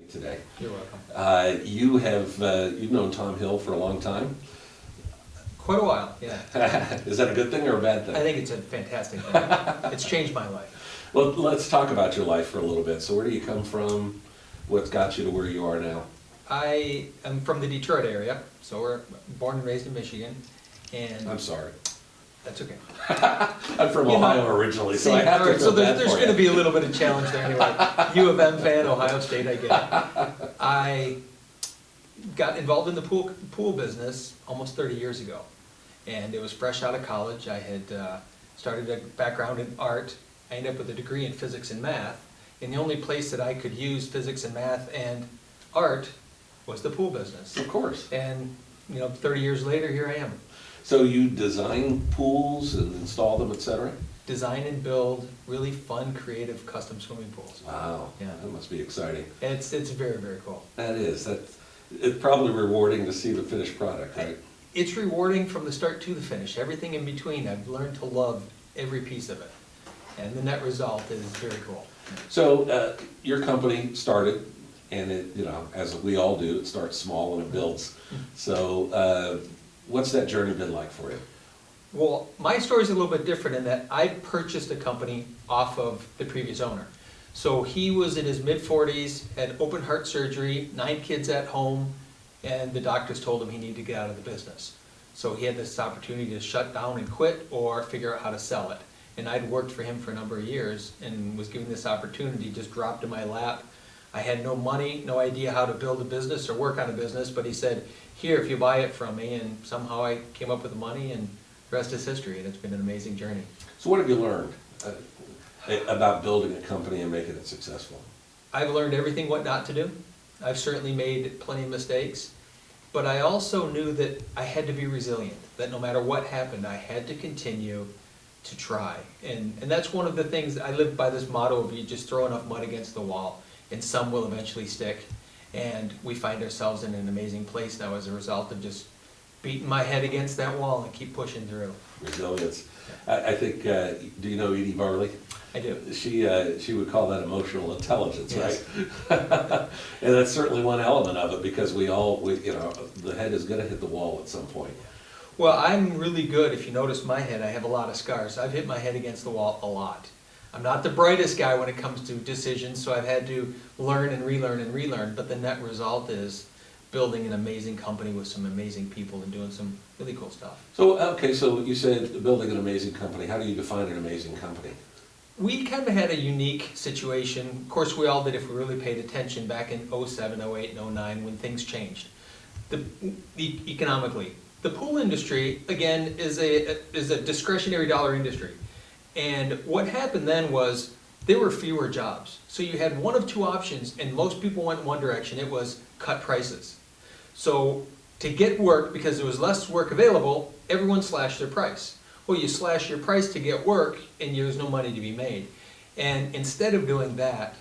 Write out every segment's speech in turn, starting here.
today. You're welcome. You've known Tom Hill for a long time. Quite a while, yeah. Is that a good thing or a bad I thing? think it's a fantastic thing. It's changed my life. Well, let's talk about your life for a little bit. So where do you come from? What's got you to where you are now? I am from the Detroit area, so we're born and raised in Michigan, and I'm sorry. that's okay. I'm from Ohio originally, so I have to feel So bad there's for going to you. be a little bit of challenge there anyway. U of M fan, Ohio State, I get it. I got involved in the pool business almost 30 years ago, and it was fresh out of college. I had started a background in art. I ended up with a degree in physics and math, and the only place that I could use physics and math and art was the pool business. Of course. And 30 years later, here I am. So you design pools and install them, etc.? Design and build really fun, creative, custom swimming pools. Wow. Yeah. That must be exciting. It's very, very cool. That is. It's probably rewarding to see the finished product, right? It's rewarding from the start to the finish. Everything in between, I've learned to love every piece of it. And the net result is very cool. So your company started, and it, as we all do, it starts small and it builds. So what's that journey been like for you? Well, my story is a little bit different in that I purchased a company off of the previous owner. So he was in his mid-40s, had open heart surgery, 9 kids at home, and the doctors told him he needed to get out of the business. So he had this opportunity to shut down and quit or figure out how to sell it. And I'd worked for him for a number of years and was given this opportunity, just dropped in my lap. I had no money, no idea how to build a business or work on a business, but he said, here, if you buy it from me, and somehow I came up with the money, and the rest is history, and it's been an amazing journey. So what have you learned about building a company and making it successful? I've learned everything what not to do. I've certainly made plenty of mistakes, but I also knew that I had to be resilient, that no matter what happened, I had to continue to try. And that's one of the things, I live by this motto of you just throw enough mud against the wall, and some will eventually stick. And we find ourselves in an amazing place now as a result of just beating my head against that wall and keep pushing through. Resilience. I think, do you know Edie Barley? I do. She would call that emotional intelligence, Yes. right? And that's certainly one element of it, because the head is going to hit the wall at some point. Well, I'm really good. If you notice my head, I have a lot of scars. I've hit my head against the wall a lot. I'm not the brightest guy when it comes to decisions, so I've had to learn and relearn, but the net result is building an amazing company with some amazing people and doing some really cool stuff. So, okay, so you said building an amazing company. How do you define an amazing company? We kind of had a unique situation. Of course, we all did if we really paid attention back in 07, 08, and 09 when things changed. Economically. The pool industry, again, is a discretionary dollar industry. And what happened then was there were fewer jobs. So you had one of two options, and most people went in one direction. It was cut prices. So to get work, because there was less work available, everyone slashed their price. Well, you slash your price to get work, and there's no money to be made. And instead of doing that,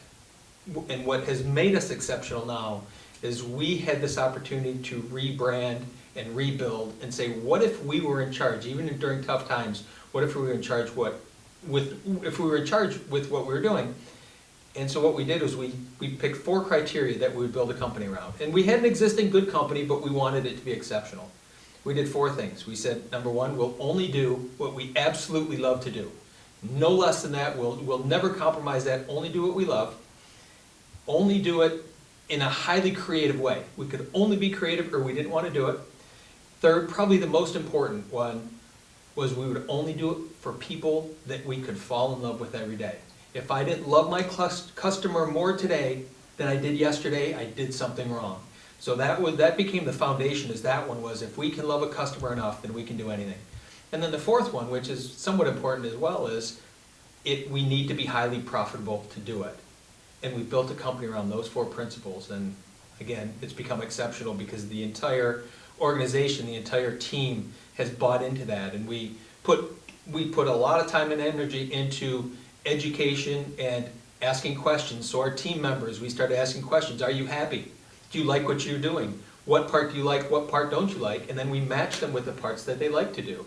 and what has made us exceptional now, is we had this opportunity to rebrand and rebuild and say, what if we were in charge, even during tough times, what if we were in charge if we were in charge with what we were doing? And so what we did was we picked 4 criteria that we would build a company around. And we had an existing good company, but we wanted it to be exceptional. We did 4 things. We said, number 1, we'll only do what we absolutely love to do. No less than that. We'll never compromise that. Only do what we love. Only do it in a highly creative way. We could only be creative, or we didn't want to do it. Third, probably the most important one, was we would only do it for people that we could fall in love with every day. If I didn't love my customer more today than I did yesterday, I did something wrong. So that became the foundation, is that one was, if we can love a customer enough, then we can do anything. And then the 4th one, which is somewhat important as well, is we need to be highly profitable to do it. And we built a company around those 4 principles, and again, it's become exceptional because the entire organization, the entire team has bought into that, and we put a lot of time and energy into education and asking questions. So our team members, we started asking questions. Are you happy? Do you like what you're doing? What part do you like? What part don't you like? And then we match them with the parts that they like to do.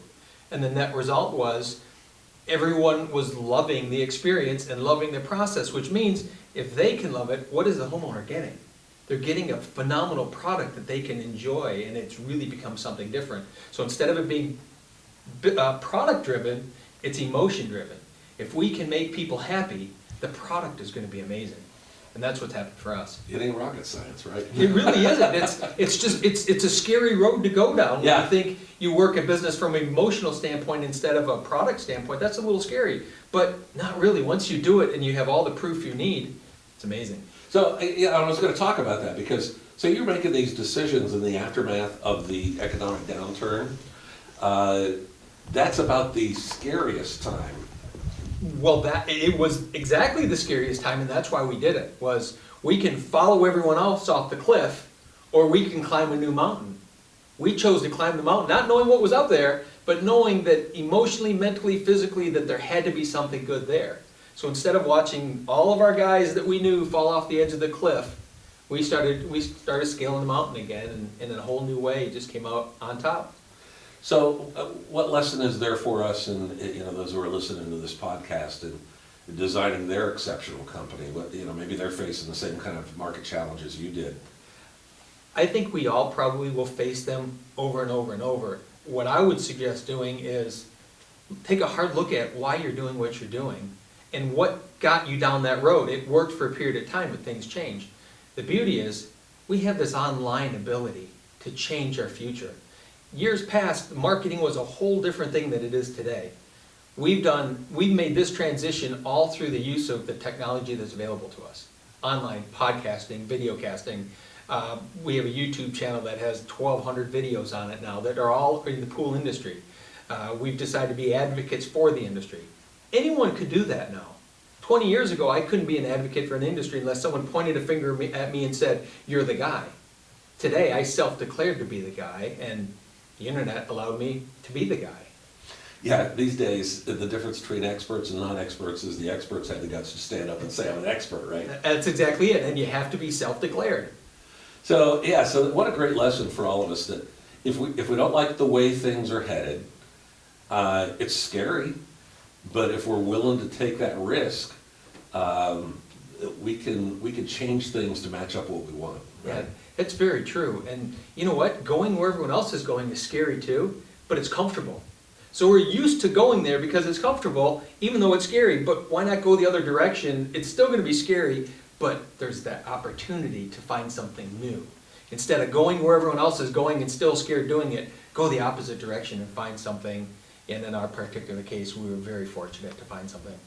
And the net result was everyone was loving the experience and loving the process, which means if they can love it, what is the homeowner getting? they're getting a phenomenal product that they can enjoy, and it's really become something different. So instead of it being product driven, it's emotion driven. If we can make people happy, the product is going to be amazing. And that's what's happened for us. It ain't rocket science, right? It really isn't. It's a scary road to go down. Yeah. When you think you work a business from an emotional standpoint instead of a product standpoint, that's a little scary. But not really. Once you do it and you have all the proof you need, it's amazing. So, yeah, I was gonna talk about that, because, so you're making these decisions in the aftermath of the economic downturn. That's about the scariest time. Well, it was exactly the scariest time, and that's why we did it, was we can follow everyone else off the cliff, or we can climb a new mountain. We chose to climb the mountain, not knowing what was up there, but knowing that emotionally, mentally, physically, that there had to be something good there. So instead of watching all of our guys that we knew fall off the edge of the cliff, we started scaling the mountain again, and in a whole new way, just came out on top. So, what lesson is there for us, and those who are listening to this podcast and designing their exceptional company? What, maybe they're facing the same kind of market challenges you did. I think we all probably will face them over and over and over. What I would suggest doing is take a hard look at why you're doing what you're doing and what got you down that road. It worked for a period of time, but things changed. The beauty is we have this online ability to change our future. Years past, marketing was a whole different thing than it is today. We've made this transition all through the use of the technology that's available to us. Online, podcasting, video casting. We have a YouTube channel that has 1,200 videos on it now that are all in the pool industry. We've decided to be advocates for the industry. Anyone could do that now. 20 years ago, I couldn't be an advocate for an industry unless someone pointed a finger at me and said, "You're the guy." Today, I self-declared to be the guy, and the internet allowed me to be the guy. Yeah, these days, the difference between experts and non-experts is the experts have the guts to stand up and say, "I'm an expert," right? That's exactly it, and you have to be self-declared. So, yeah, so what a great lesson for all of us, that if we don't like the way things are headed, it's scary, but if we're willing to take that risk, we can change things to match up what we want, right? Yeah, it's very true. And you know what? Going where everyone else is going is scary too, but it's comfortable. So we're used to going there because it's comfortable, even though it's scary. But why not go the other direction? It's still going to be scary, but there's that opportunity to find something new. Instead of going where everyone else is going and still scared doing it, go the opposite direction and find something. And in our particular case, we were very fortunate to find something.